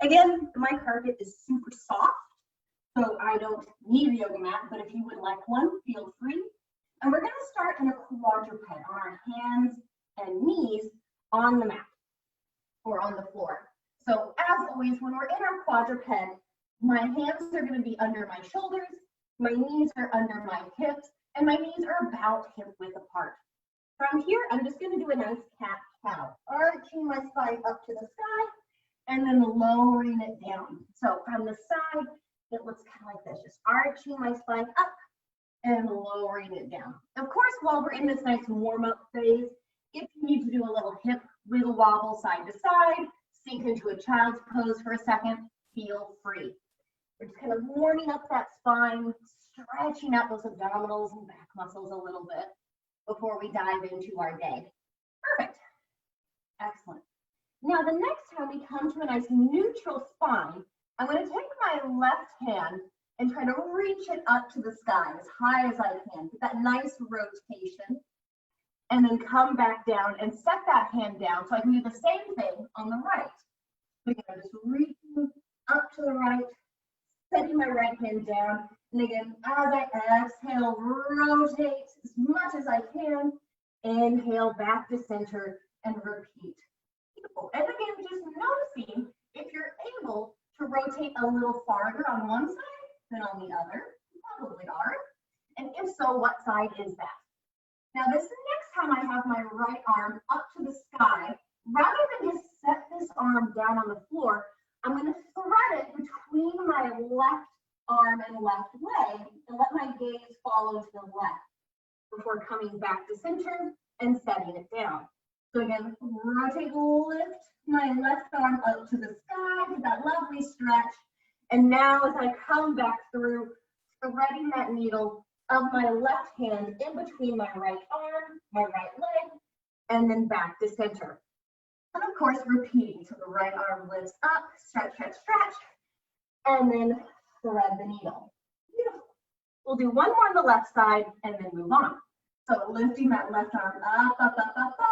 Again, my carpet is super soft, so I don't need a yoga mat, but if you would like one, feel free. And we're going to start in a quadruped on our hands and knees on the mat or on the floor. So as always, when we're in our quadruped, my hands are going to be under my shoulders, my knees are under my hips, and my knees are about hip width apart. From here, I'm just going to do a nice cat-cow, arching my spine up to the sky, and then lowering it down. So from the side, it looks kind of like this, just arching my spine up and lowering it down. Of course, while we're in this nice warm-up phase, if you need to do a little hip wiggle wobble side to side, sink into a child's pose for a second, feel free. We're just kind of warming up that spine, stretching out those abdominals and back muscles a little bit before we dive into our day. Perfect. Excellent. Now, the next time we come to a nice neutral spine, I'm going to take my left hand and try to reach it up to the sky as high as I can. Get that nice rotation. And then come back down and set that hand down so I can do the same thing on the right. So again, I'm just reaching up to the right, setting my right hand down. And again, as I exhale, rotate as much as I can. Inhale back to center and repeat. Beautiful. And again, just noticing if you're able to rotate a little farther on one side than on the other. You probably are. And if so, what side is that? Now, this next time I have my right arm up to the sky, rather than just set this arm down on the floor, I'm going to thread it between my left arm and left leg and let my gaze follow to the left before coming back to center and setting it down. So again, rotate, lift my left arm up to the sky with that lovely stretch. And now as I come back through, threading that needle of my left hand in between my right arm, my right leg, and then back to center. And of course, repeating. So the right arm lifts up, stretch, stretch, stretch, and then thread the needle. Beautiful. We'll do one more on the left side and then move on. So lifting that left arm up, up, up, up, up,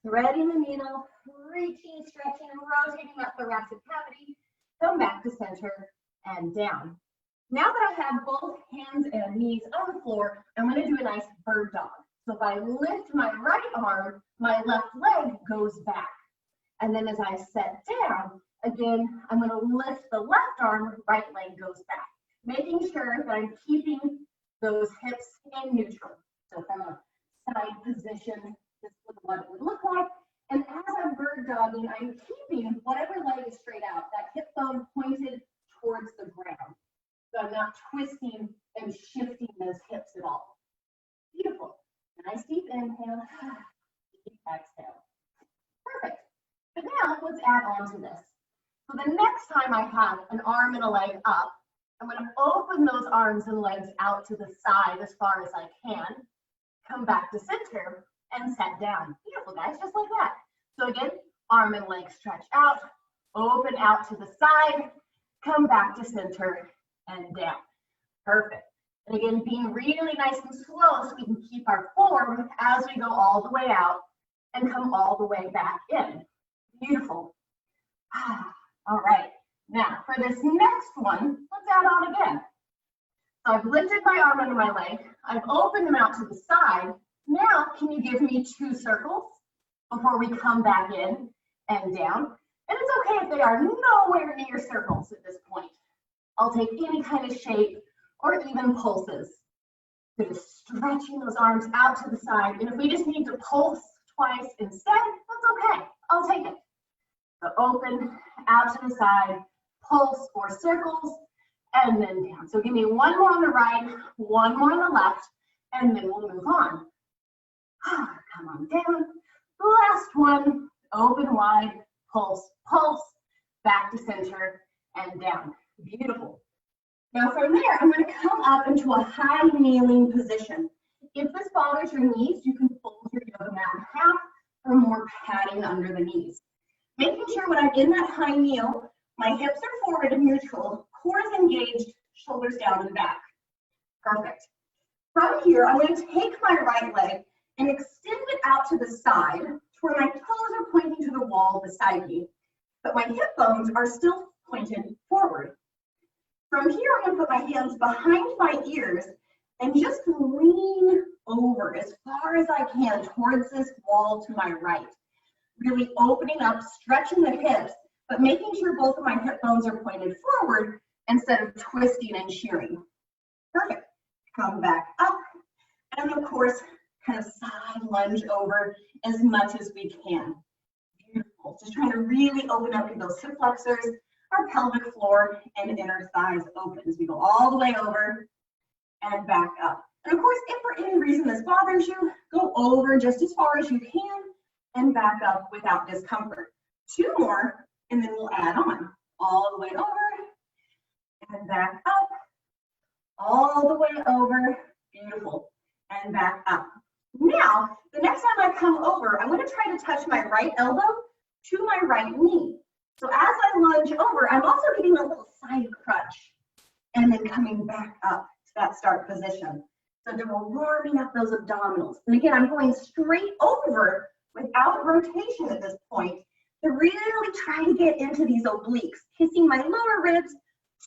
threading the needle, reaching, stretching, and rotating that thoracic cavity. Come back to center and down. Now that I have both hands and knees on the floor, I'm going to do a nice bird dog. So if I lift my right arm, my left leg goes back. And then as I set down, again, I'm going to lift the left arm, right leg goes back, making sure that I'm keeping those hips in neutral. So from a side position, this is what it would look like. And as I'm bird dogging, I'm keeping whatever leg is straight out, that hip bone pointed towards the ground. So I'm not twisting and shifting those hips at all. Beautiful. Nice deep inhale, deep exhale. Perfect. But now let's add on to this. So the next time I have an arm and a leg up, I'm going to open those arms and legs out to the side as far as I can, come back to center, and set down. Beautiful, guys, just like that. So again, arm and leg stretch out, open out to the side, come back to center, and down. Perfect. And again, being really nice and slow so we can keep our form as we go all the way out and come all the way back in. Beautiful. All right. Now, for this next one, let's add on again. So I've lifted my arm under my leg. I've opened them out to the side. Now, can you give me 2 circles before we come back in and down? And it's okay if they are nowhere near circles at this point. I'll take any kind of shape or even pulses. So just stretching those arms out to the side. And if we just need to pulse twice instead, that's okay. I'll take it. So open, out to the side, pulse or circles, and then down. So give me one more on the right, one more on the left, and then we'll move on. Come on down. Last one, open wide, pulse, pulse, back to center, and down. Beautiful. Now from there, I'm going to come up into a high kneeling position. If this bothers your knees, you can fold your yoga mat in half for more padding under the knees. Making sure when I'm in that high kneel, my hips are forward and neutral, core is engaged, shoulders down and back. Perfect. From here, I'm going to take my right leg and extend it out to the side to where my toes are pointing to the wall beside me. but my hip bones are still pointed forward. From here, I'm gonna put my hands behind my ears and just lean over as far as I can towards this wall to my right. Really opening up, stretching the hips, but making sure both of my hip bones are pointed forward instead of twisting and shearing. Perfect. Come back up. And of course, kind of side lunge over as much as we can. Beautiful. Just trying to really open up those hip flexors, our pelvic floor, and inner thighs open as we go all the way over and back up. And of course, if for any reason this bothers you, go over just as far as you can and back up without discomfort. 2 more, and then we'll add on. All the way over and back up. All the way over. Beautiful. And back up. Now, the next time I come over, I'm going to try to touch my right elbow to my right knee. So as I lunge over, I'm also getting a little side crunch and then coming back up to that start position. So then we're warming up those abdominals. And again, I'm going straight over without rotation at this point to really try to get into these obliques, kissing my lower ribs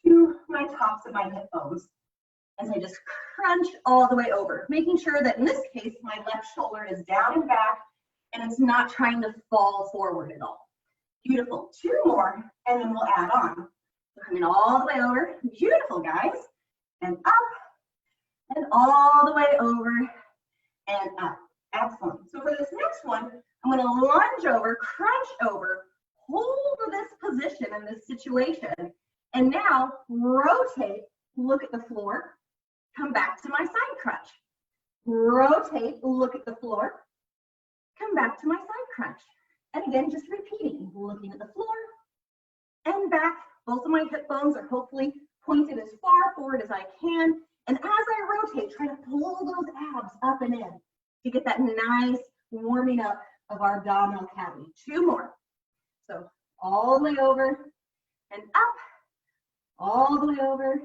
to my tops of my hip bones as I just crunch all the way over, making sure that in this case, my left shoulder is down and back and it's not trying to fall forward at all. Beautiful. 2 more, and then we'll add on. So coming all the way over. Beautiful, guys. And up, and all the way over, and up. Excellent. So for this next one, I'm going to lunge over, crunch over, hold this position in this situation, and now rotate, look at the floor, come back to my side crunch. Rotate, look at the floor, come back to my side crunch. And again, just repeating, looking at the floor and back. Both of my hip bones are hopefully pointed as far forward as I can. And as I rotate, try to pull those abs up and in to get that nice warming up of our abdominal cavity. 2 more. So all the way over and up, all the way over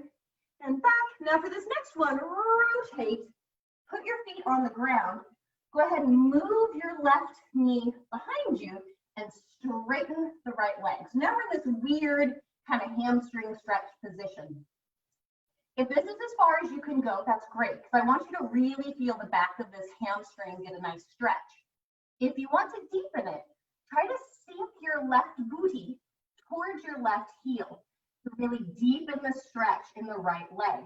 and back. Now for this next one, rotate, put your feet on the ground. Go ahead and move your left knee behind you and straighten the right leg. So now we're in this weird kind of hamstring stretch position. If this is as far as you can go, that's great, because I want you to really feel the back of this hamstring get a nice stretch. If you want to deepen it, try to sink your left booty towards your left heel to really deepen the stretch in the right leg.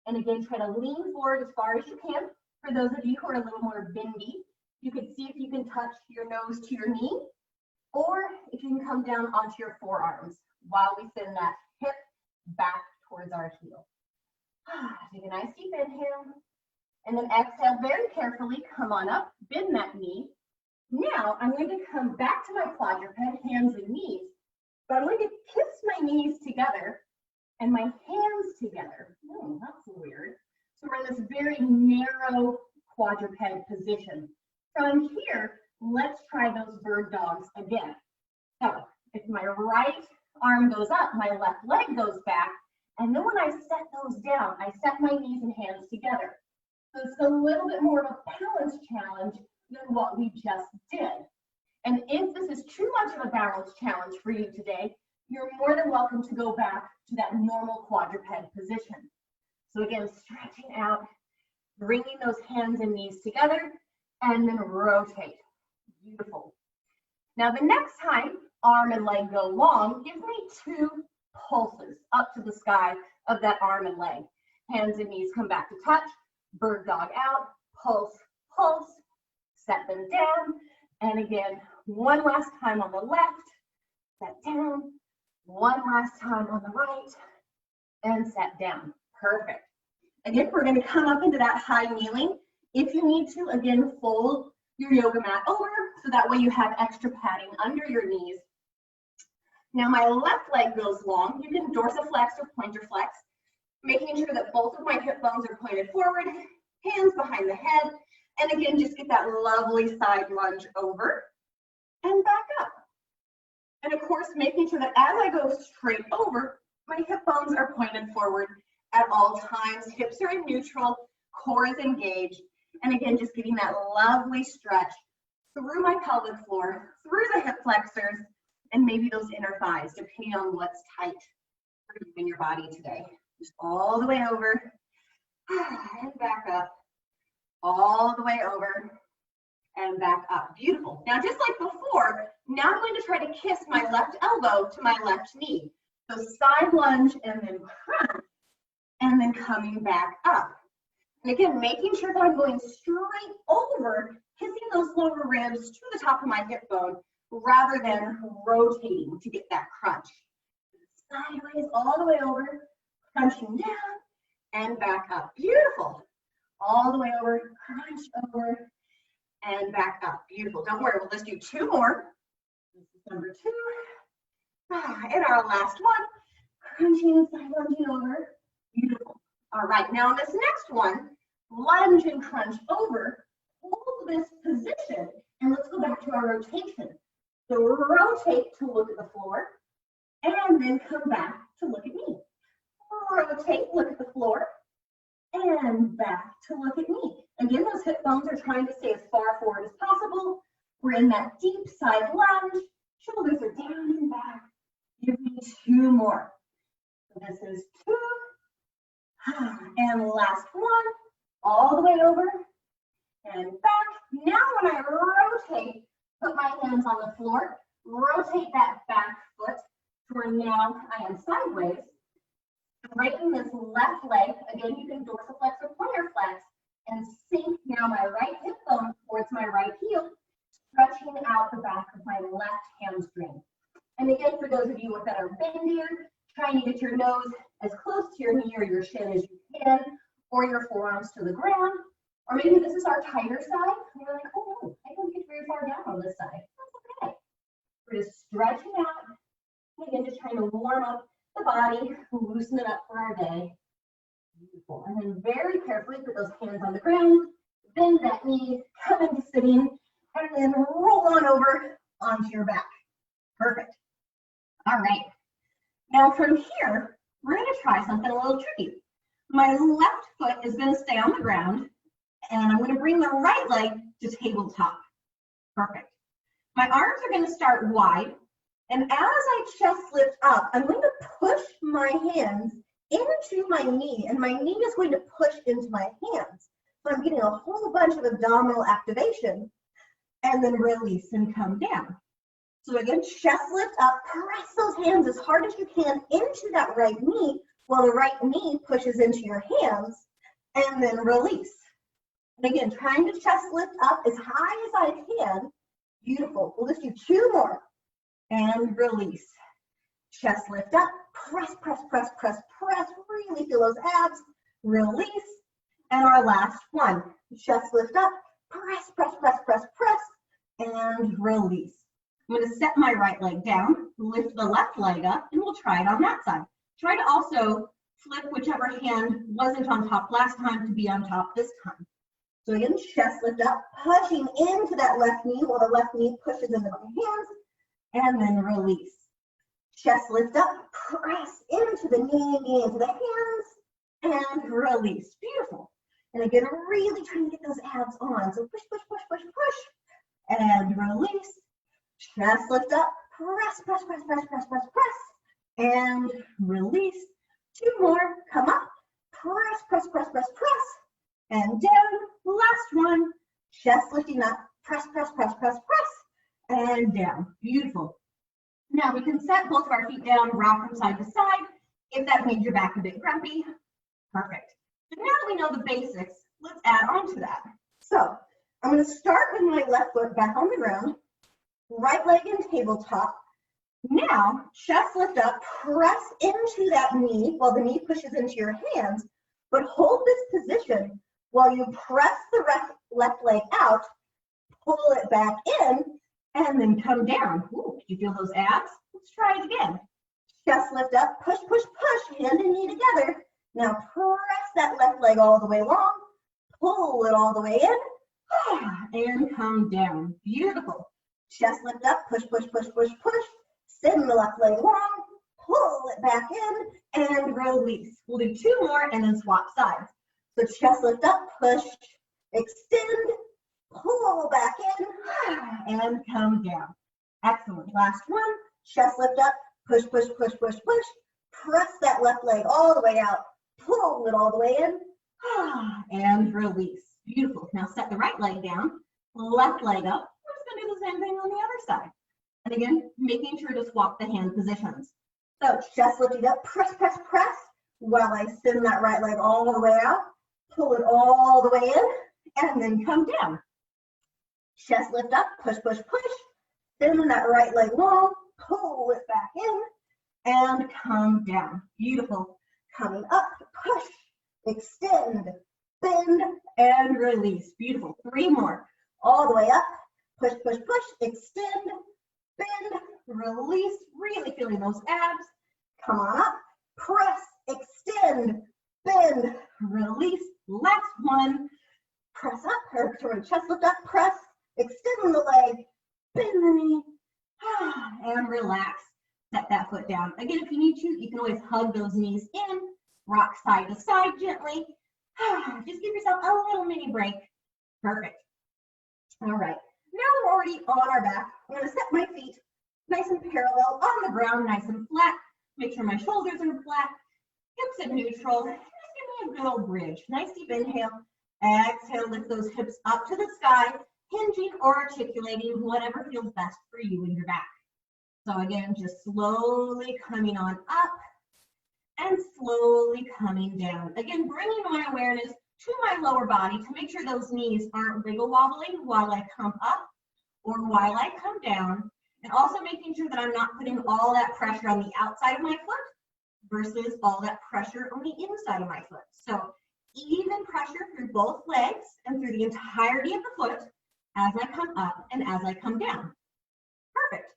And again, try to lean forward as far as you can. For those of you who are a little more bendy, you can see if you can touch your nose to your knee, or if you can come down onto your forearms while we send that hip back towards our heel. Take a nice deep inhale, and then exhale very carefully, come on up, bend that knee. Now I'm going to come back to my quadruped, hands and knees, but I'm going to kiss my knees together and my hands together. Oh, that's weird. So we're in this very narrow quadruped position. From here, let's try those bird dogs again. So if my right arm goes up, my left leg goes back, and then when I set those down, I set my knees and hands together. So it's a little bit more of a balance challenge than what we just did. And if this is too much of a balance challenge for you today, you're more than welcome to go back to that normal quadruped position. So again, stretching out, bringing those hands and knees together, and then rotate. Beautiful. Now the next time arm and leg go long, give me 2 pulses up to the sky of that arm and leg. Hands and knees come back to touch, bird dog out, pulse, pulse, set them down. And again, one last time on the left, set down, one last time on the right, and set down. Perfect. Again, we're going to come up into that high kneeling. If you need to, again, fold your yoga mat over so that way you have extra padding under your knees. Now my left leg goes long. You can dorsiflex or pointer flex, making sure that both of my hip bones are pointed forward, hands behind the head, and again, just get that lovely side lunge over and back up. And of course, making sure that as I go straight over, my hip bones are pointed forward at all times. Hips are in neutral, core is engaged. And again, just getting that lovely stretch through my pelvic floor, through the hip flexors, and maybe those inner thighs, depending on what's tight for you in your body today. Just all the way over and back up, all the way over and back up. Beautiful. Now, just like before, now I'm going to try to kiss my left elbow to my left knee. So side lunge and then crunch, and then coming back up. And again, making sure that I'm going straight over, kissing those lower ribs to the top of my hip bone, rather than rotating to get that crunch. Sideways, all the way over, crunching down and back up. Beautiful. All the way over, crunch over and back up. Beautiful. Don't worry, we'll just do 2 more. This is number 2. And our last one, crunching, side lunging over. Beautiful. All right, now on this next one, lunge and crunch over. Hold this position, and let's go back to our rotation. So rotate to look at the floor, and then come back to look at me. Rotate, look at the floor, and back to look at me. Again, those hip bones are trying to stay as far forward as possible. We're in that deep side lunge. Shoulders are down and back. Give me 2 more. So this is 2. And last one. All the way over and back. Now when I rotate, put my hands on the floor. Rotate that back foot to where now I am sideways. Straighten this left leg. Again, you can dorsiflex or plantar flex. And sink now my right hip bone towards my right heel, stretching out the back of my left hamstring. And again, for those of you that are bendier, trying to get your nose as close to your knee or your shin as you can, or your forearms to the ground. Or maybe this is our tighter side, and you're like, oh no, I don't get very far down on this side. That's okay. We're just stretching out. And again, just trying to warm up the body, loosen it up for our day. Beautiful. And then very carefully put those hands on the ground, bend that knee, come into sitting, and then roll on over onto your back. Perfect. All right. Now from here, we're going to try something a little tricky. My left foot is going to stay on the ground, and I'm going to bring the right leg to tabletop. Perfect. My arms are going to start wide, and as I chest lift up, I'm going to push my hands into my knee, and my knee is going to push into my hands. So I'm getting a whole bunch of abdominal activation, and then release and come down. So again, chest lift up, press those hands as hard as you can into that right knee, while the right knee pushes into your hands, and then release. And again, trying to chest lift up as high as I can. Beautiful. We'll just do 2 more. And release. Chest lift up, press, press, press, press, press. Really feel those abs. Release. And our last one. Chest lift up, press, press, press, press, press, and release. I'm going to set my right leg down, lift the left leg up, and we'll try it on that side. Try to also flip whichever hand wasn't on top last time to be on top this time. So again, chest lift up, pushing into that left knee while the left knee pushes into my hands, and then release. Chest lift up, press into the knee into the hands, and release. Beautiful. And again, really trying to get those abs on. So push, push, push, push, push, and release. Chest lift up, press, press, press, press, press, press, press, and release. 2 more, come up, press, press, press, press, press, and down. Last one, chest lifting up, press, press, press, press, press, and down. Beautiful. Now we can set both of our feet down, rock from side to side. If that made your back a bit grumpy, perfect. So now that we know the basics, let's add on to that. So I'm going to start with my left foot back on the ground, right leg in tabletop. Now, chest lift up, press into that knee while the knee pushes into your hands, but hold this position while you press the left leg out, pull it back in, and then come down. Ooh, can you feel those abs? Let's try it again. Chest lift up, push, push, push, hand and knee together. Now press that left leg all the way long, pull it all the way in, and come down. Beautiful. Chest lift up, push, push, push, push, push. Send the left leg long, pull it back in, and release. We'll do 2 more and then swap sides. So chest lift up, push, extend, pull back in, and come down. Excellent. Last one. Chest lift up, push, push, push, push, push. Press that left leg all the way out. Pull it all the way in. And release. Beautiful. Now set the right leg down, left leg up. We're just going to do the same thing on the other side. And again, making sure to swap the hand positions. So chest lifted up, press, press, press, while I send that right leg all the way out. Pull it all the way in, and then come down. Chest lift up, push, push, push. Send that right leg long, pull it back in, and come down. Beautiful. Coming up, push, extend, bend, and release. Beautiful. 3 more. All the way up, push, push, push, extend, bend, release. Really feeling those abs. Come on up, press, extend, bend, release. Last one. Press up, or sorry, chest lift up, press, extend the leg, bend the knee, and relax. Set that foot down. Again, if you need to, you can always hug those knees in, rock side to side gently. Just give yourself a little mini break. Perfect. All right. Now we're already on our back. I'm going to set my feet nice and parallel on the ground, nice and flat. Make sure my shoulders are flat, hips in neutral. Just give me a good old bridge. Nice deep inhale. Exhale, lift those hips up to the sky, hinging or articulating, whatever feels best for you in your back. So again, just slowly coming on up and slowly coming down. Again, bringing my awareness to my lower body to make sure those knees aren't wiggle wobbling while I come up or while I come down. And also making sure that I'm not putting all that pressure on the outside of my foot versus all that pressure on the inside of my foot. So even pressure through both legs and through the entirety of the foot as I come up and as I come down. Perfect.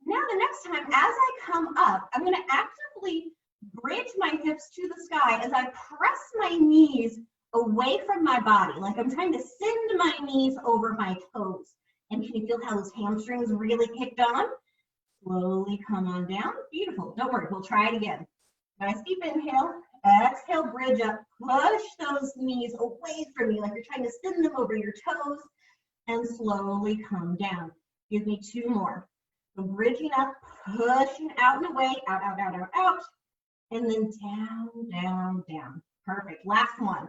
Now the next time as I come up, I'm going to actively bridge my hips to the sky as I press my knees away from my body. Like I'm trying to send my knees over my toes. And can you feel how those hamstrings really kicked on? Slowly come on down. Beautiful. Don't worry, we'll try it again. Nice deep inhale. Exhale, bridge up. Push those knees away from you like you're trying to send them over your toes. And slowly come down. Give me 2 more. So bridging up, pushing out and away. Out, out, out, out, out. And then down, down, down. Perfect. Last one.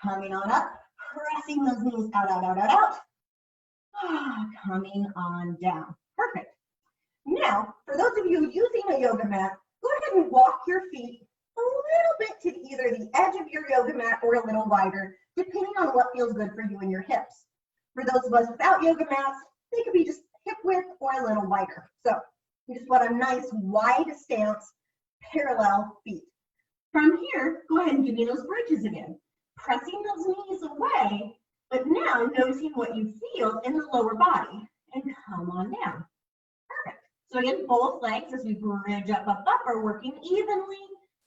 Coming on up. Pressing those knees out, out, out, out, out. Coming on down. Perfect. Now, for those of you using a yoga mat, go ahead and walk your feet a little bit to either the edge of your yoga mat or a little wider, depending on what feels good for you and your hips. For those of us without yoga mats, they could be just hip width or a little wider. So you just want a nice wide stance, parallel feet. From here, go ahead and give me those bridges again. Pressing those knees away, but now noticing what you feel in the lower body and come on down. Perfect. So again, both legs as we bridge up, up, up are working evenly,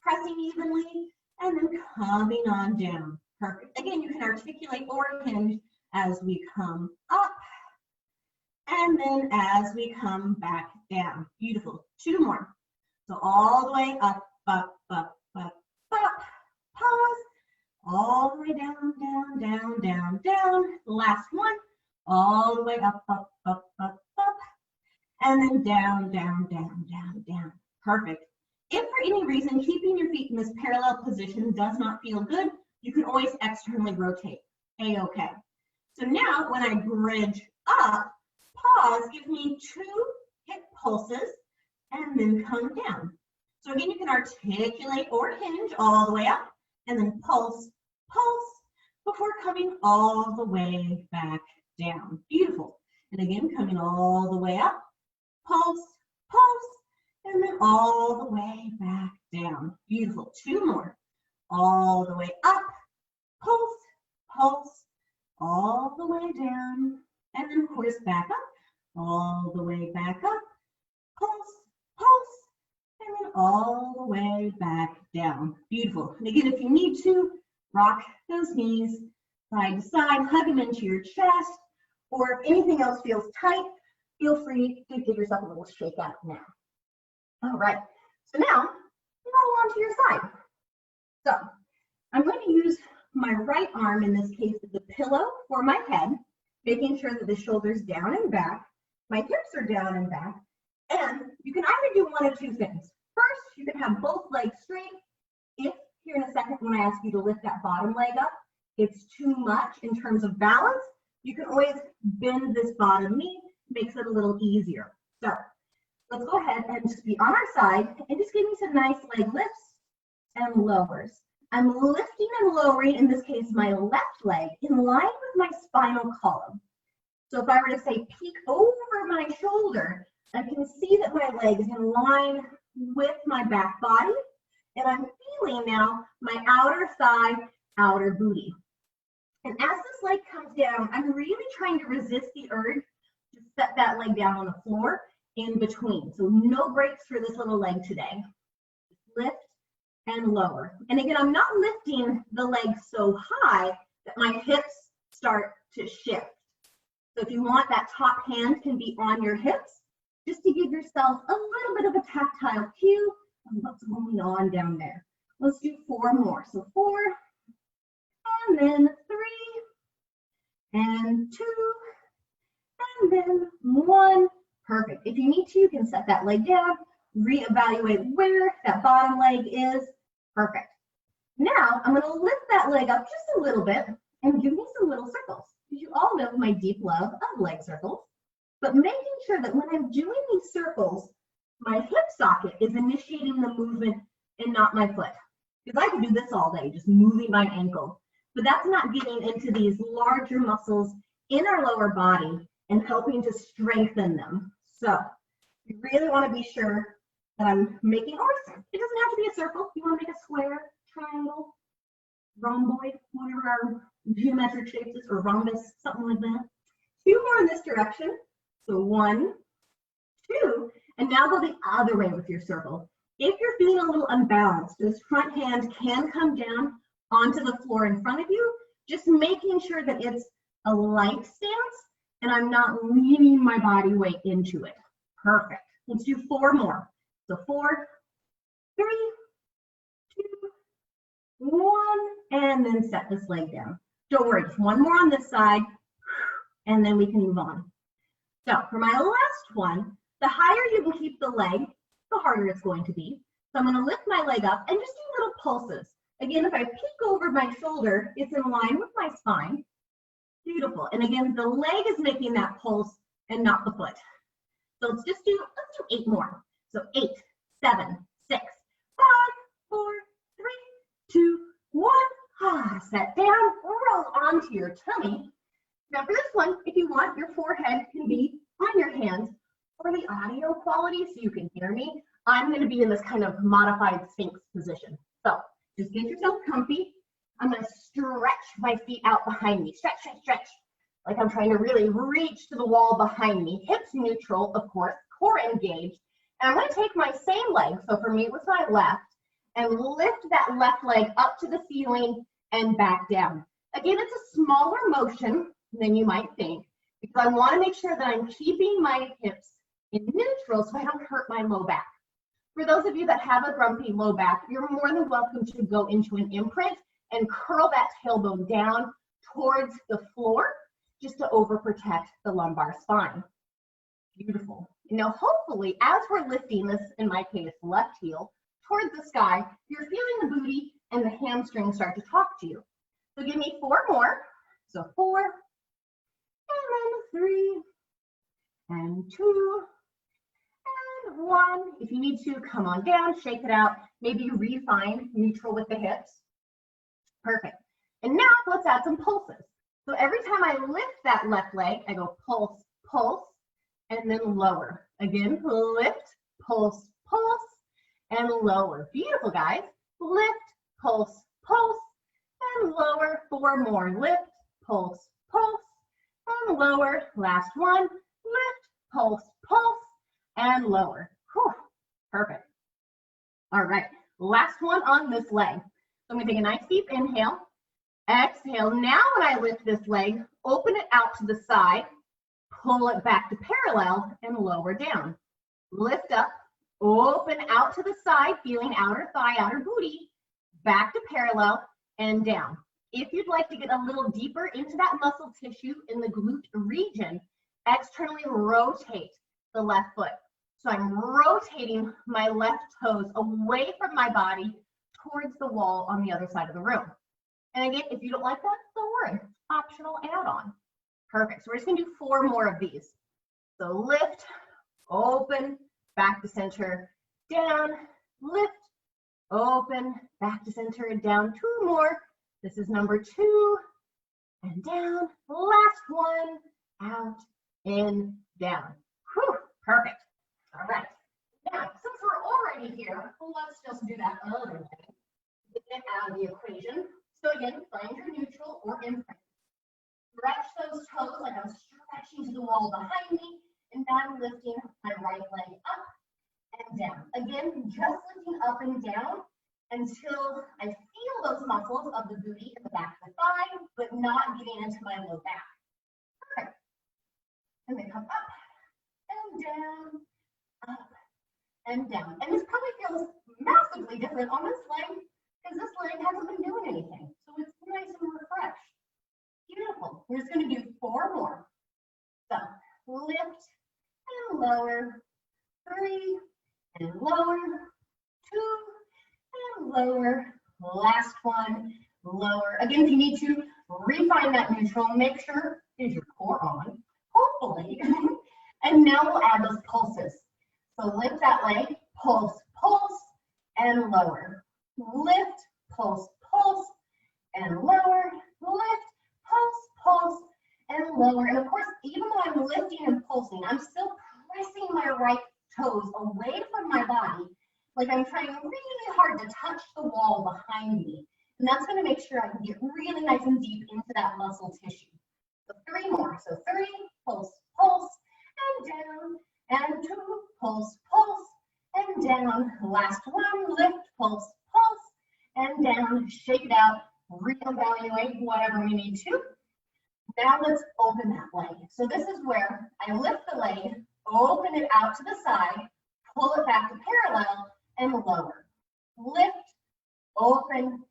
pressing evenly, and then coming on down. Perfect. Again, you can articulate or hinge as we come up and then as we come back down. Beautiful. 2 more. So all the way up, up, up, up, up. Pause. All the way down, down, down, down, down. Last one. All the way up, up, up, up, up. And then down, down, down, down, down. Perfect. If for any reason keeping your feet in this parallel position does not feel good, you can always externally rotate. A-okay. So now when I bridge up, pause, give me 2 hip pulses, and then come down. So again, you can articulate or hinge all the way up, and then pulse, pulse, before coming all the way back down. Beautiful. And again, coming all the way up, pulse, pulse, and then all the way back down. Beautiful. 2 more. All the way up, pulse, pulse, all the way down, and then of course back up, all the way back up, pulse, pulse, and then all the way back down. Beautiful. And again, if you need to, rock those knees side to side, hug them into your chest, or if anything else feels tight, feel free to give yourself a little shake out now. All right, so now roll onto your side. So I'm going to use my right arm, in this case, as a pillow for my head, making sure that the shoulders down and back, my hips are down and back, And you can either do one of two things. First, you can have both legs straight. If here in a second, when I ask you to lift that bottom leg up, it's too much in terms of balance, you can always bend this bottom knee, makes it a little easier. So let's go ahead and just be on our side and just give me some nice leg lifts and lowers. I'm lifting and lowering, in this case, my left leg in line with my spinal column. So if I were to say peek over my shoulder, I can see that my leg is in line with my back body, and I'm feeling now my outer thigh, outer booty. And as this leg comes down, I'm really trying to resist the urge to set that leg down on the floor in between. So no breaks for this little leg today. Lift and lower. And again, I'm not lifting the leg so high that my hips start to shift. So if you want, that top hand can be on your hips, just to give yourself a little bit of a tactile cue of what's going on down there. Let's do 4 more. So 4, and then 3, and 2, and then 1. Perfect. If you need to, you can set that leg down, reevaluate where that bottom leg is. Perfect. Now, I'm going to lift that leg up just a little bit and give me some little circles. Because you all know my deep love of leg circles. But making sure that when I'm doing these circles, my hip socket is initiating the movement and not my foot. Because I could do this all day, just moving my ankle. But that's not getting into these larger muscles in our lower body and helping to strengthen them. So you really want to be sure that I'm making, or it doesn't have to be a circle. You want to make a square, triangle, rhomboid, whatever our geometric shape is, or rhombus, something like that. 2 more in this direction. So 1, 2, and now go the other way with your circle. If you're feeling a little unbalanced, this front hand can come down onto the floor in front of you, just making sure that it's a light stance and I'm not leaning my body weight into it. Perfect. Let's do 4 more. So 4, 3, 2, 1, and then set this leg down. Don't worry, just 1 more on this side, and then we can move on. So for my last one, the higher you can keep the leg, the harder it's going to be. So I'm going to lift my leg up and just do little pulses. Again, if I peek over my shoulder, it's in line with my spine. Beautiful. And again, the leg is making that pulse and not the foot. So let's do 8 more. So 8, 7, 6, 5, 4, 3, 2, 1. Set down, roll onto your tummy. Now for this one, if you want, your forehead can be on your hands. For the audio quality, so you can hear me, I'm going to be in this kind of modified Sphinx position. So just get yourself comfy. I'm going to stretch my feet out behind me. Stretch, stretch, stretch. Like I'm trying to really reach to the wall behind me. Hips neutral, of course, core engaged. And I'm going to take my same leg, so for me it was my left, and lift that left leg up to the ceiling and back down. Again, it's a smaller motion than you might think, because I want to make sure that I'm keeping my hips in neutral so I don't hurt my low back. For those of you that have a grumpy low back, you're more than welcome to go into an imprint and curl that tailbone down towards the floor just to overprotect the lumbar spine. Beautiful. Now, hopefully, as we're lifting this, in my case, left heel, towards the sky, you're feeling the booty and the hamstrings start to talk to you. So give me 4 more. So 4, and then 3, and 2, and 1. If you need to, come on down, shake it out. Maybe refine neutral with the hips. Perfect. And now let's add some pulses. So every time I lift that left leg, I go pulse, pulse, and then lower. Again, lift, pulse, pulse, and lower. Beautiful, guys. Lift, pulse, pulse, and lower. 4 more. Lift, pulse, pulse, and lower. Last one. Lift, pulse, pulse, and lower. Whew. Perfect. All right. Last one on this leg. So I'm going to take a nice deep inhale. Exhale. Now when I lift this leg, open it out to the side, pull it back to parallel, and lower down. Lift up, open out to the side, feeling outer thigh, outer booty, back to parallel, and down. If you'd like to get a little deeper into that muscle tissue in the glute region, externally rotate the left foot. So I'm rotating my left toes away from my body towards the wall on the other side of the room. And again, if you don't like that, don't worry, optional add-on. Perfect. So we're just gonna do 4 more of these. So lift, open, back to center, down, lift, open, back to center, and down. 2 more. This is number 2, and down. Last one, out, in, down. Whew, perfect. All right. Now, since we're already here, let's just do that other thing. Get it out of the equation. So again, find your neutral or imprint. Stretch those toes like I'm stretching to the wall behind me, and now I'm lifting my right leg up and down. Again, just lifting up and down until I feel those muscles of the booty in the back of the thigh, but not getting into my low back. Perfect. And then come up and down, up and down. And this probably feels massively different on this leg because this leg hasn't been doing anything. So it's nice and refreshed. Beautiful. We're just going to do 4 more. So lift and lower, 3 and lower, 2 and lower, last one, lower. Again, if you need to refine that neutral, make sure is your core on, hopefully. And now we'll add those pulses. So lift that leg, pulse, pulse, and lower. Lift, pulse, pulse, and lower. Lift, pulse, pulse, and lower. And of course, even though I'm lifting and pulsing, I'm still pressing my right toes away from my body, like I'm trying really hard to touch the wall behind me. And that's going to make sure I can get really nice and deep into that muscle tissue. So 3 more. So 3, pulse, pulse, and down, and 2, pulse, pulse, and down. Last one, lift, pulse, pulse, and down. Shake it out, reevaluate whatever we need to. Now let's open that leg. So this is where I lift the leg, open it out to the side, pull it back to parallel, and lower. Lift, open,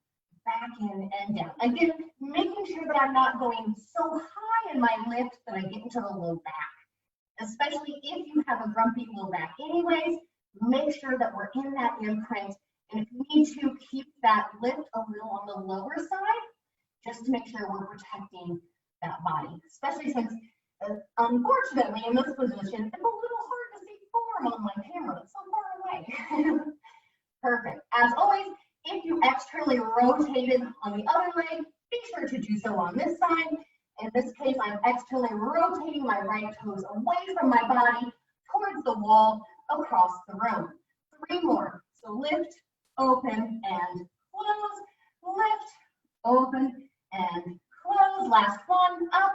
back in, and down. Again, making sure that I'm not going so high in my lift that I get into the low back. Especially if you have a grumpy low back anyways, make sure that we're in that imprint. And if you need to, keep that lift a little on the lower side, just to make sure we're protecting that body. Especially since, unfortunately, in this position, it's a little hard to see form on my camera. It's so far away. Perfect. As always, if you externally rotated on the other leg, be sure to do so on this side. In this case, I'm externally rotating my right toes away from my body towards the wall across the room. 3 more. So lift, open, and close. Lift, open, and close. Last one. Up,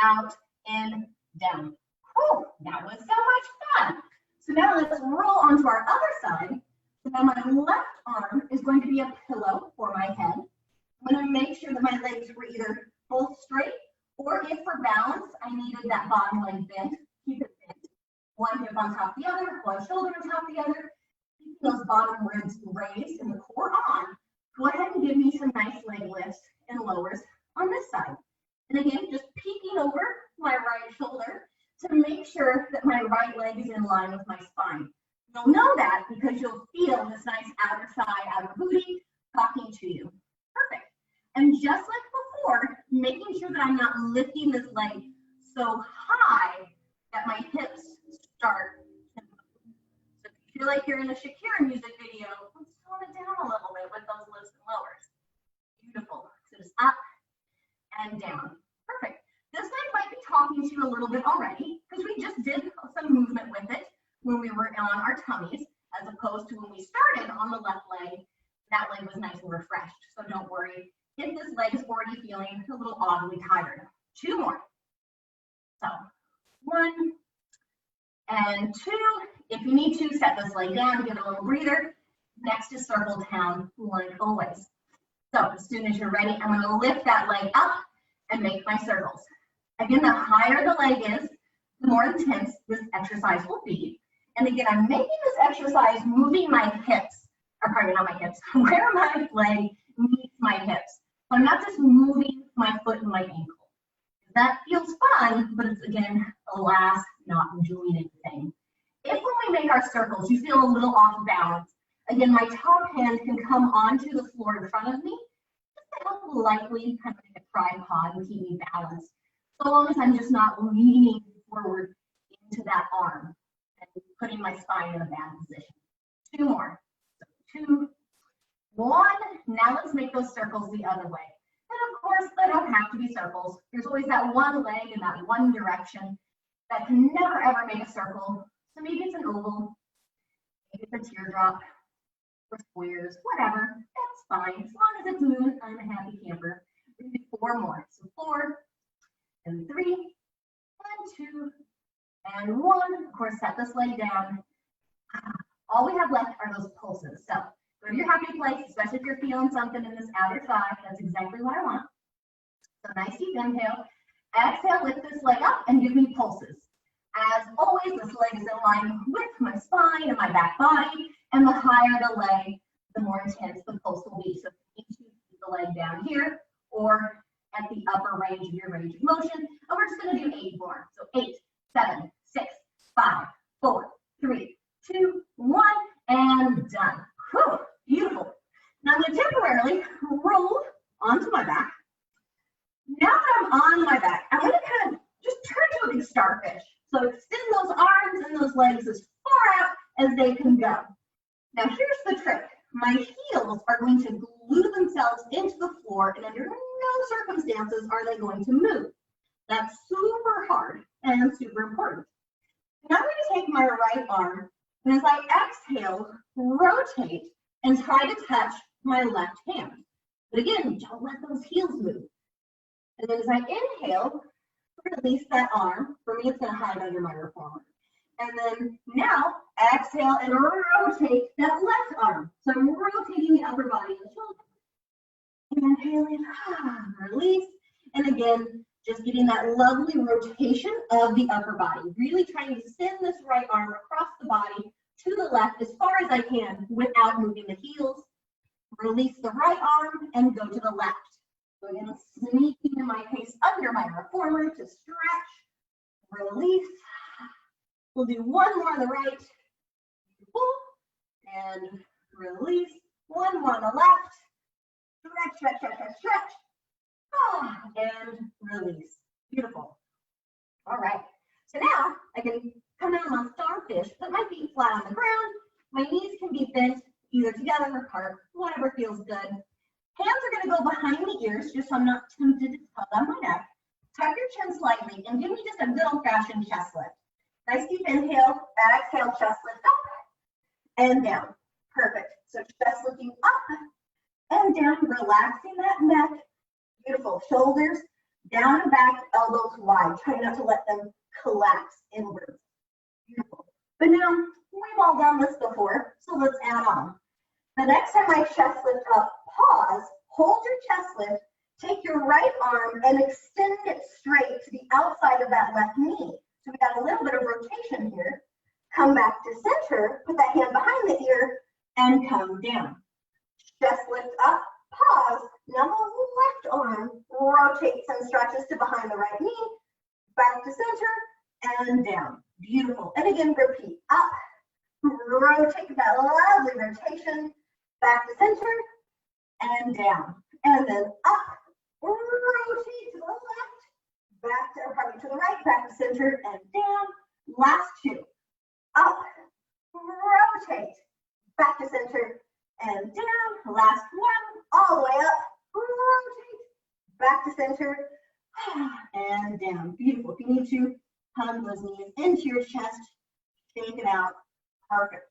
out, in, down. Whew, that was so much fun. So now let's roll onto our other side. So now my left arm is going to be a pillow for my head. I'm going to make sure that my legs were either both straight, or if for balance, I needed that bottom leg bent, keep it bent. One hip on top of the other, one shoulder on top of the other. Keeping those bottom ribs raised and the core on. Go ahead and give me some nice leg lifts and lowers on this side. And again, just peeking over my right shoulder to make sure that my right leg is in line with my spine. You'll know that because you'll feel this nice outer thigh, outer booty talking to you. Perfect. And just like before, making sure that I'm not lifting this leg so high that my hips start to move. So if you feel like you're in a Shakira music video, let's tone it down a little bit with those lifts and lowers. Beautiful. So just up and down. Perfect. This leg might be talking to you a little bit already because we just did some movement with it when we were on our tummies, as opposed to when we started on the left leg. That leg was nice and refreshed. So don't worry if this leg is already feeling a little oddly tired. 2 more. So 1 and 2. If you need to, set this leg down to give it a little breather. Next is circle down like always. So as soon as you're ready, I'm going to lift that leg up and make my circles. Again, the higher the leg is, the more intense this exercise will be. And again, I'm making this exercise moving my hips, or pardon, not my hips, where my leg meets my hips. So I'm not just moving my foot and my ankle. That feels fun, but it's again, alas, not doing anything. If when we make our circles, you feel a little off balance, again, my top hand can come onto the floor in front of me, just to help lightly kind of like a tripod and keep me balanced. So long as I'm just not leaning forward into that arm and putting my spine in a bad position. Two more. So 2, 1. Now let's make those circles the other way. And of course, they don't have to be circles. There's always that one leg in that one direction that can never ever make a circle. So maybe it's an oval, maybe it's a teardrop, or squares, whatever. That's fine. As long as it's moon, I'm a happy camper. We do 4 more. So 4 and 3 and 2 and 1. Of course, set this leg down. All we have left are those pulses. So go to your happy place, especially if you're feeling something in this outer thigh. That's exactly what I want. So nice deep inhale. Exhale, lift this leg up and give me pulses. As always, this leg is in line with my spine and my back body. And the higher the leg, the more intense the pulse will be. So you need to keep the leg down here or at the upper range of your range of motion. And we're just going to do 8 more. So 8, 7, 6, 5, 4, 3, 2, 1, and done. Whew, beautiful. Now I'm going to temporarily roll onto my back. Now that I'm on my back, I'm going to kind of just turn to a big starfish. So extend those arms and those legs as far out as they can go. Now here's the trick. My heels are going to glue themselves into the floor, and under no circumstances are they going to move. That's super hard and super important. Now I'm going to take my right arm, and as I exhale, rotate and try to touch my left hand. But again, don't let those heels move. And then as I inhale, release that arm. For me, it's going to hide under my reformer. And then now, exhale and rotate that left arm. So I'm rotating the upper body and the shoulder. Inhaling, release. And again, just getting that lovely rotation of the upper body. Really trying to send this right arm across the body to the left as far as I can without moving the heels. Release the right arm and go to the left. So again, sneaking in my case under my reformer to stretch, release. We'll do 1 more on the right, pull, and release. 1 more on the left, stretch, stretch, stretch, stretch, stretch, and release. Beautiful. All right, so now I can come out on starfish, put my feet flat on the ground. My knees can be bent either together or apart, whatever feels good. Hands are going to go behind the ears, just so I'm not tempted to hold on my neck. Tuck your chin slightly and give me just a good old-fashioned chest lift. Nice deep inhale, exhale, chest lift up and down. Perfect. So chest lifting up and down, relaxing that neck. Beautiful. Shoulders down and back, elbows wide. Try not to let them collapse inwards. Beautiful. But now, we've all done this before, so let's add on. The next time I chest lift up, pause, hold your chest lift, take your right arm and extend it straight to the outside of that left knee. So we got a little bit of rotation here. Come back to center, put that hand behind the ear, and come down. Chest lift up, pause. Now the left arm rotates and stretches to behind the right knee, back to center, and down. Beautiful. And again, repeat. Up, rotate that lovely rotation, back to center, and down. And then up, rotate to the left, back to the right, back to center, and down. Last 2. Up, rotate, back to center, and down. Last 1, all the way up, rotate, back to center, and down. Beautiful. If you need to, hug those knees into your chest, shake it out. Perfect.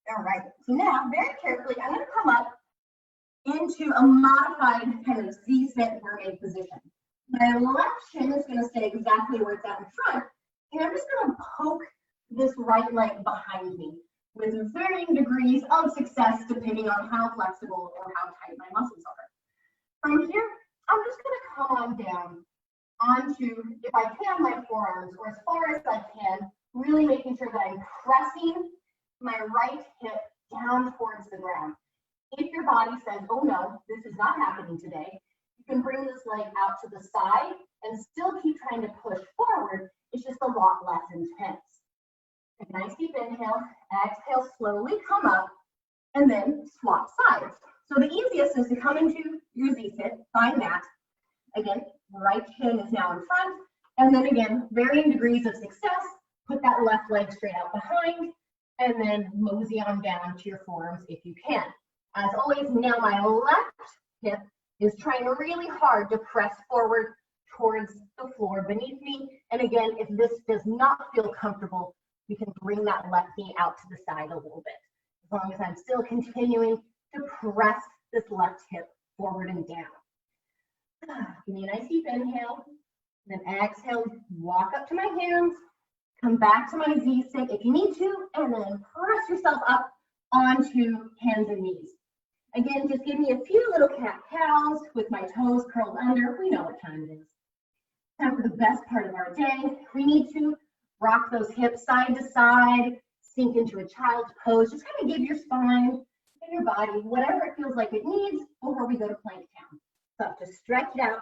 All right. So now, very carefully, I'm going to come up into a modified kind of Z-set mermaid position. My left shin is going to stay exactly where it's at in front, and I'm just going to poke this right leg behind me with varying degrees of success depending on how flexible or how tight my muscles are. From here, I'm just going to come on down onto, if I can, my forearms, or as far as I can, really making sure that I'm pressing my right hip down towards the ground. If your body says, oh no, this is not happening today, you can bring this leg out to the side and still keep trying to push forward. It's just a lot less intense. A nice deep inhale, exhale, slowly come up, and then swap sides. So the easiest is to come into your Z-sit, find that. Again, right hand is now in front, and then again, varying degrees of success, put that left leg straight out behind, and then mosey on down to your forearms if you can. As always, now my left hip is trying really hard to press forward towards the floor beneath me. And again, if this does not feel comfortable, you can bring that left knee out to the side a little bit. As long as I'm still continuing to press this left hip forward and down. Give me a nice deep inhale, then exhale, walk up to my hands, come back to my Z-sit if you need to, and then press yourself up onto hands and knees. Again, just give me a few little cat-cows with my toes curled under. We know what time it is. Time for the best part of our day. We need to rock those hips side to side, sink into a child's pose. Just kind of give your spine and your body whatever it feels like it needs before we go to plank down. So just stretch it out,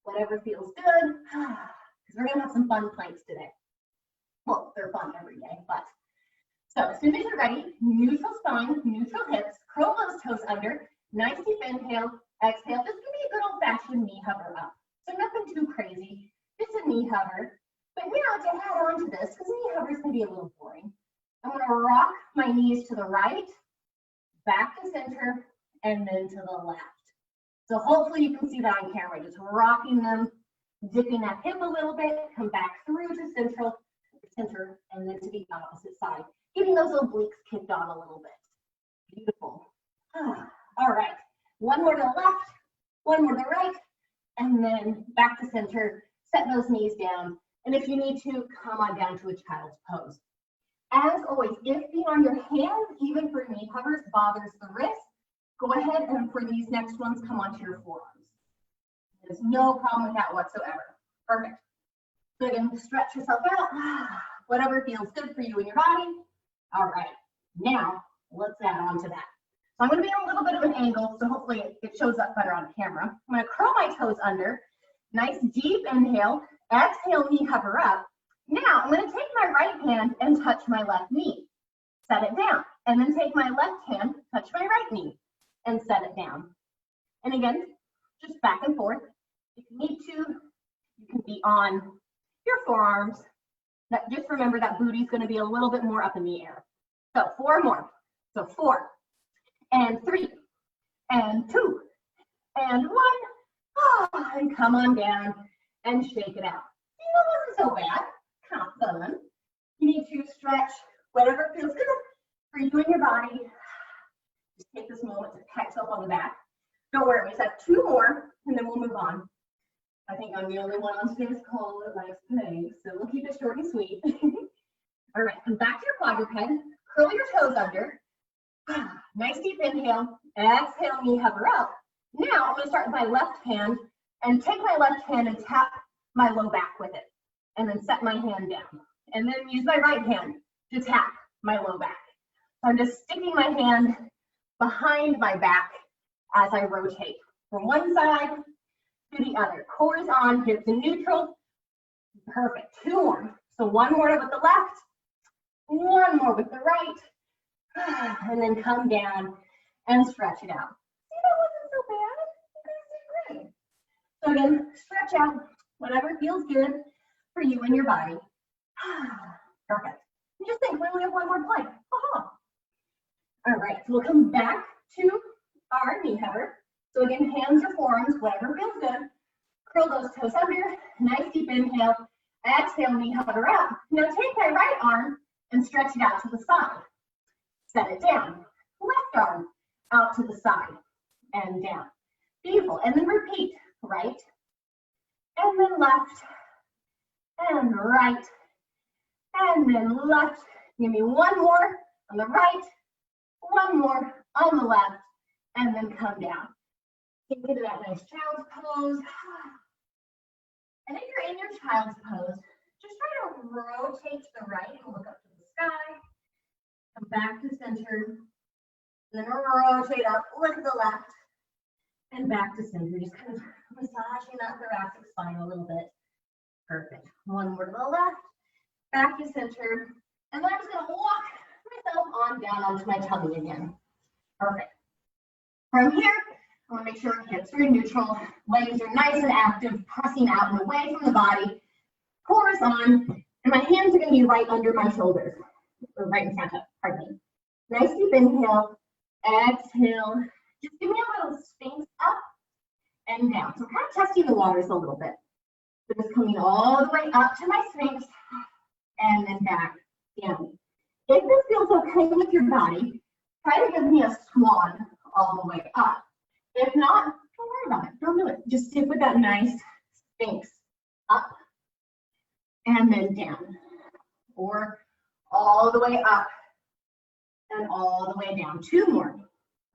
whatever feels good, because we're going to have some fun planks today. Well, they're fun every day, but. So as soon as you're ready, neutral spine, neutral hips, curl those toes under, nice deep inhale, exhale. Just give me a good old-fashioned knee hover up. So nothing too crazy, just a knee hover. But now to add on to this, because knee hovers can be a little boring, I'm going to rock my knees to the right, back to center, and then to the left. So hopefully you can see that on camera, just rocking them, dipping that hip a little bit, come back through to center, and then to the opposite side, getting those obliques kicked on a little bit. Beautiful. All right, one more to the left, one more to the right, and then back to center, set those knees down, and if you need to, come on down to a child's pose. As always, if being on your hands, even for knee hovers, bothers the wrist, go ahead and for these next ones, come onto your forearms. There's no problem with that whatsoever. Perfect. So again, stretch yourself out, whatever feels good for you and your body. All right, now let's add on to that. So I'm going to be in a little bit of an angle, so hopefully it shows up better on camera. I'm going to curl my toes under, nice deep inhale, exhale, knee hover up. Now I'm going to take my right hand and touch my left knee, set it down, and then take my left hand, touch my right knee, and set it down. And again, just back and forth. If you need to, you can be on your forearms. Just remember that booty's going to be a little bit more up in the air. So 4 more. So 4, and 3, and 2, and 1. And come on down and shake it out. See, that wasn't so bad. Kind of fun. You need to stretch whatever feels good for you and your body. Just take this moment to pat yourself on the back. Don't worry, we just have 2 more, and then we'll move on. I think I'm the only one on today's call that likes planks, so we'll keep it short and sweet. All right, come back to your quadruped, curl your toes under. Nice deep inhale, exhale, knee hover up. Now I'm going to start with my left hand and take my left hand and tap my low back with it, and then set my hand down. And then use my right hand to tap my low back. So I'm just sticking my hand behind my back as I rotate from one side to the other. Core is on, hips in neutral. Perfect. 2 more. So 1 more with the left, 1 more with the right, and then come down and stretch it out. See, that wasn't so bad. You guys did great. So again, stretch out whatever feels good for you and your body. Perfect. And just think, we only have 1 more plank. All right, so we'll come back to our knee hover. So again, hands or forearms, whatever feels good. Curl those toes under, nice deep inhale, exhale, knee hover up. Now take my right arm and stretch it out to the side. Set it down. Left arm out to the side and down. Beautiful, and then repeat, right, and then left, and right, and then left. Give me 1 more on the right, 1 more on the left, and then come down. Get into that nice child's pose. And if you're in your child's pose, just try to rotate to the right and look up to the sky. Come back to center. Then rotate up, look to the left, and back to center. Just kind of massaging that thoracic spine a little bit. Perfect. 1 more to the left, back to center, And then I'm just gonna walk myself on down onto my tummy again. Perfect. From here, I want to make sure hips are neutral, legs are nice and active, pressing out and away from the body. Core is on, and my hands are going to be right under my shoulders, or right in front of, pardon me. Nice deep inhale, exhale. Just give me a little sphinx up and down. So kind of testing the waters a little bit. So just coming all the way up to my sphinx, and then back down. If this feels okay with your body, try to give me a swan all the way up. If not, don't worry about it. Don't do it. Just stick with that nice sphinx up and then down. Or all the way up and all the way down. Two more.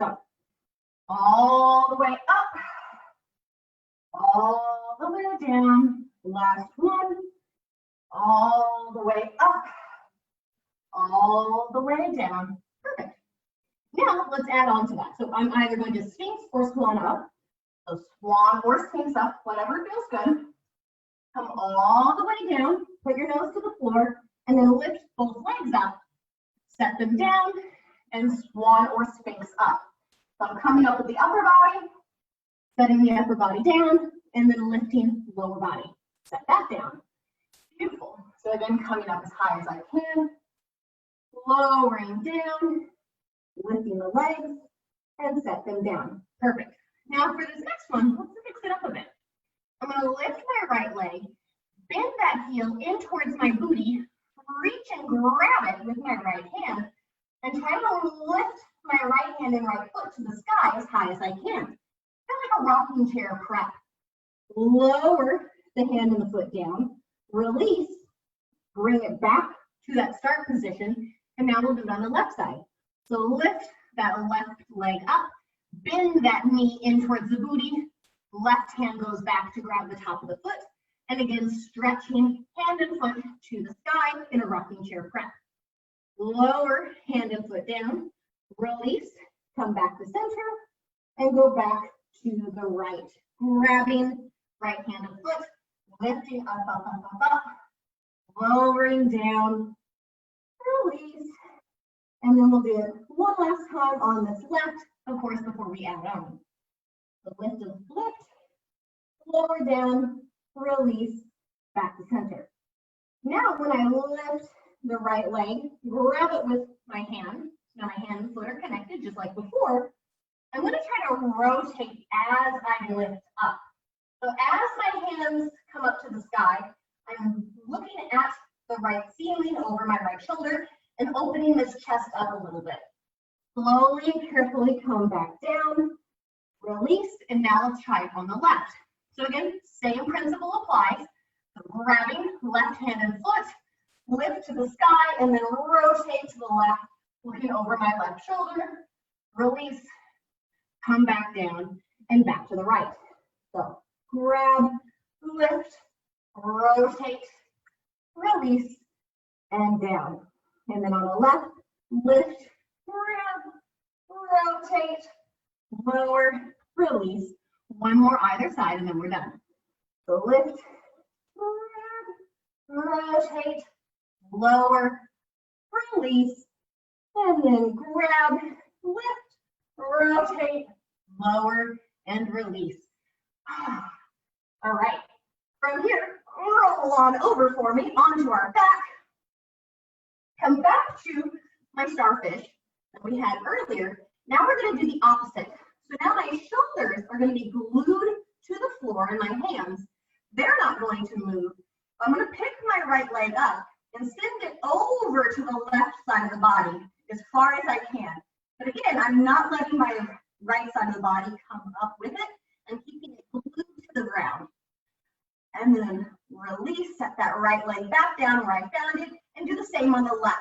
So all the way up, all the way down. Last one. All the way up, all the way down. Perfect. Now let's add on to that. So I'm either going to sphinx or swan up. So swan or sphinx up, whatever feels good. Come all the way down, put your nose to the floor, and then lift both legs up. Set them down, and swan or sphinx up. So I'm coming up with the upper body, setting the upper body down, and then lifting lower body. Set that down. Beautiful. So again, coming up as high as I can, lowering down, lifting the legs, and set them down. Perfect. Now for this next one, let's mix it up a bit. I'm going to lift my right leg, bend that heel in towards my booty, reach and grab it with my right hand, and try to lift my right hand and right foot to the sky as high as I can. Kind of like a rocking chair prep. Lower the hand and the foot down, release, bring it back to that start position, and now we'll do it on the left side. So lift that left leg up, bend that knee in towards the booty, left hand goes back to grab the top of the foot, and again, stretching hand and foot to the sky in a rocking chair prep. Lower hand and foot down, release, come back to center, and go back to the right. Grabbing right hand and foot, lifting up, up, up, up, up, lowering down, release, and then we'll do it one last time on this left, of course, before we add on. So lift and lift, lower down, release, back to center. Now when I lift the right leg, grab it with my hand. Now my hand and foot are connected just like before. I'm going to try to rotate as I lift up. So as my hands come up to the sky, I'm looking at the right ceiling over my right shoulder and opening this chest up a little bit. Slowly and carefully come back down, release, and now let's try it on the left. So again, same principle applies. So grabbing left hand and foot, lift to the sky, and then rotate to the left, looking over my left shoulder, release, come back down, and back to the right. So grab, lift, rotate, release, and down. And then on the left, lift, grab, rotate, lower, release. One more either side, and then we're done. So lift, grab, rotate, lower, release, and then grab, lift, rotate, lower, and release. All right. From here, roll on over for me onto our back. Come back to my starfish that we had earlier. Now we're going to do the opposite. So now my shoulders are going to be glued to the floor and my hands, they're not going to move. I'm going to pick my right leg up and send it over to the left side of the body as far as I can. But again, I'm not letting my right side of the body come up with it and keeping it glued to the ground. And then release, set that right leg back down where I found it, and do the same on the left.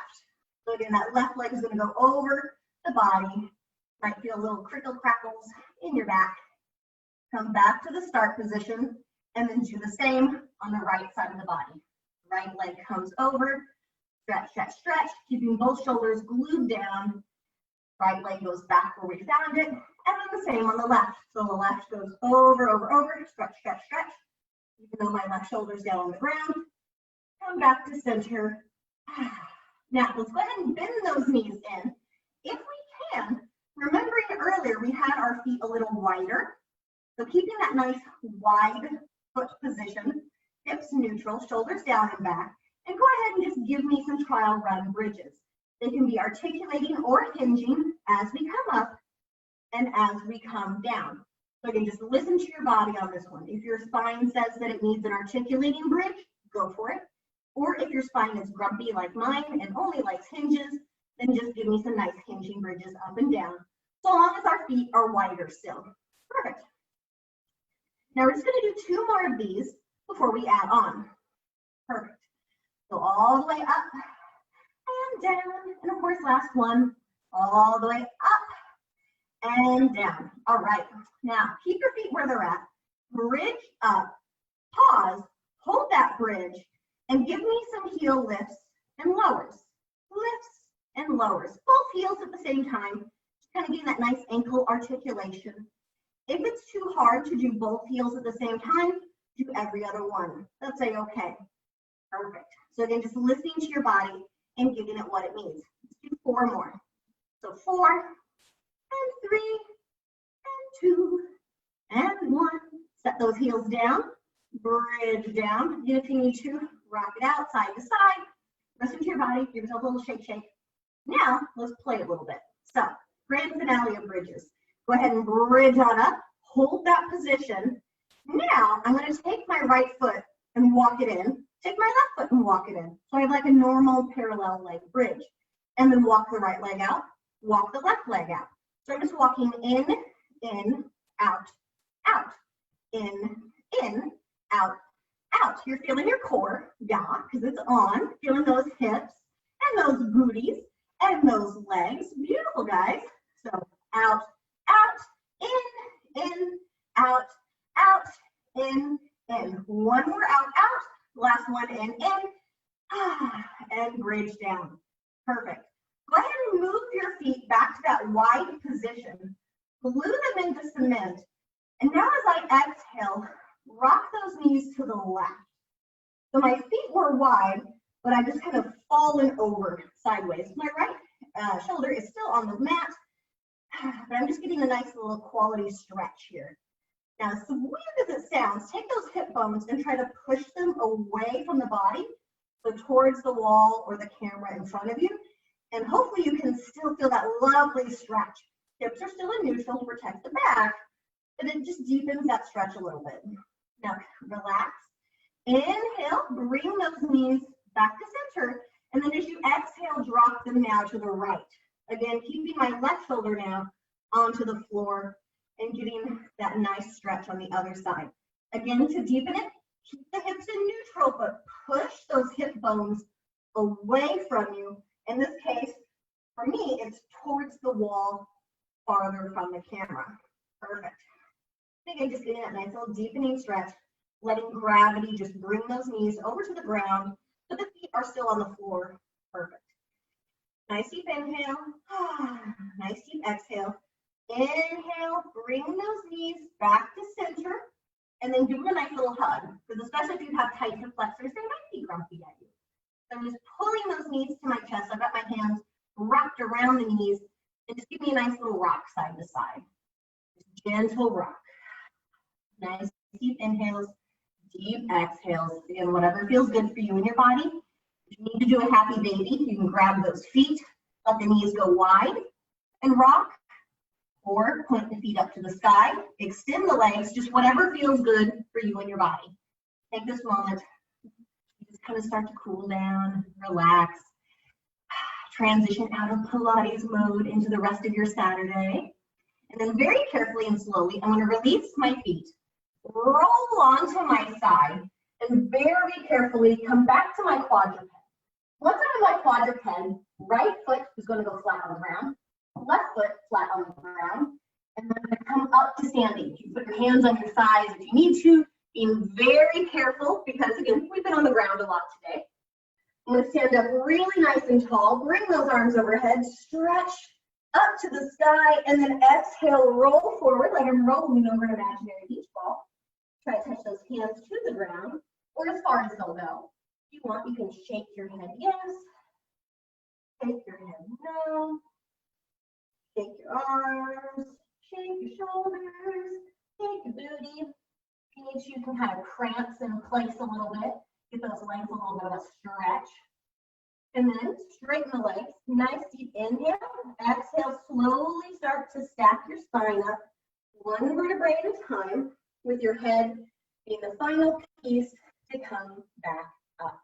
So again, that left leg is going to go over the body. Might feel a little crickle crackles in your back. Come back to the start position, and then do the same on the right side of the body. Right leg comes over, stretch, stretch, stretch, keeping both shoulders glued down. Right leg goes back where we found it, and then the same on the left. So the left goes over, over, over, stretch, stretch, stretch. Even though my left shoulder's down on the ground, come back to center. Now, let's go ahead and bend those knees in. If we can, remembering earlier we had our feet a little wider. So keeping that nice wide foot position, hips neutral, shoulders down and back. And go ahead and just give me some trial run bridges. They can be articulating or hinging as we come up and as we come down. So again, just listen to your body on this one. If your spine says that it needs an articulating bridge, go for it. Or if your spine is grumpy like mine and only likes hinges, then just give me some nice hinging bridges up and down, so long as our feet are wider still. Perfect. Now we're just going to do 2 more of these before we add on. Perfect. So all the way up and down. And of course, last one, all the way up and down. All right. Now keep your feet where they're at. Bridge up, pause, hold that bridge, and give me some heel lifts and lowers. Lifts and lowers. Both heels at the same time. Just kind of getting that nice ankle articulation. If it's too hard to do both heels at the same time, do every other one. That's okay. Perfect. So again, just listening to your body and giving it what it needs. Let's do 4 more. So 4 and 3 and 2 and 1. Set those heels down, bridge down. Again, if you need to, rock it out side to side. Listen to your body, give yourself a little shake, shake. Now, let's play a little bit. So, grand finale of bridges. Go ahead and bridge on up, hold that position. Now, I'm going to take my right foot and walk it in, take my left foot and walk it in. So I have like a normal parallel leg bridge. And then walk the right leg out, walk the left leg out. So I'm just walking in, out, out, in, out, out. You're feeling your core, yeah, because it's on. Feeling those hips and those booties and those legs. Beautiful, guys. So out, out, in, out, out, in. One more out, out. Last one in, and bridge down. Perfect. Go ahead and move your feet back to that wide position. Glue them into cement. And now as I exhale, rock those knees to the left. So my feet were wide, but I've just kind of fallen over sideways. My right shoulder is still on the mat, but I'm just getting a nice little quality stretch here. Now, as weird as it sounds, take those hip bones and try to push them away from the body, so towards the wall or the camera in front of you. And hopefully you can still feel that lovely stretch. Hips are still in neutral to protect the back, but it just deepens that stretch a little bit. Now, relax. Inhale, bring those knees back to center. And then as you exhale, drop them now to the right. Again, keeping my left shoulder now onto the floor and getting that nice stretch on the other side. Again, to deepen it, keep the hips in neutral, but push those hip bones away from you. In this case, for me, it's towards the wall, farther from the camera. Perfect. Again, just getting that nice little deepening stretch, letting gravity just bring those knees over to the ground, but the feet are still on the floor. Perfect. Nice deep inhale, nice deep exhale. Inhale, bring those knees back to center, and then give them a nice little hug, because especially if you have tight hip flexors, they might be grumpy at you. So I'm just pulling those knees to my chest. I've got my hands wrapped around the knees, and just give me a nice little rock side to side. Gentle rock. Nice deep inhales, deep exhales. Again, whatever feels good for you and your body. If you need to do a happy baby, you can grab those feet, let the knees go wide, and rock. Or point the feet up to the sky, extend the legs, just whatever feels good for you and your body. Take this moment, just kind of start to cool down, relax, transition out of Pilates mode into the rest of your Saturday. And then very carefully and slowly, I'm going to release my feet, roll onto my side, and very carefully come back to my quadruped. Once I'm in my quadruped, right foot is going to go flat on the ground. Left foot flat on the ground, and then I'm going to come up to standing. You can put your hands on your thighs if you need to, being very careful because, again, we've been on the ground a lot today. I'm going to stand up really nice and tall, bring those arms overhead, stretch up to the sky, and then exhale, roll forward like I'm rolling over an imaginary beach ball. Try to touch those hands to the ground, or as far as they'll go. If you want, you can shake your head yes, Take your head down. Shake your arms. Shake your shoulders. Shake your booty. If you need to, you can kind of prance in place a little bit. Get those legs a little bit of a stretch. And then straighten the legs. Nice deep inhale. Exhale, slowly start to stack your spine up, one vertebrae at a time, with your head being the final piece to come back up.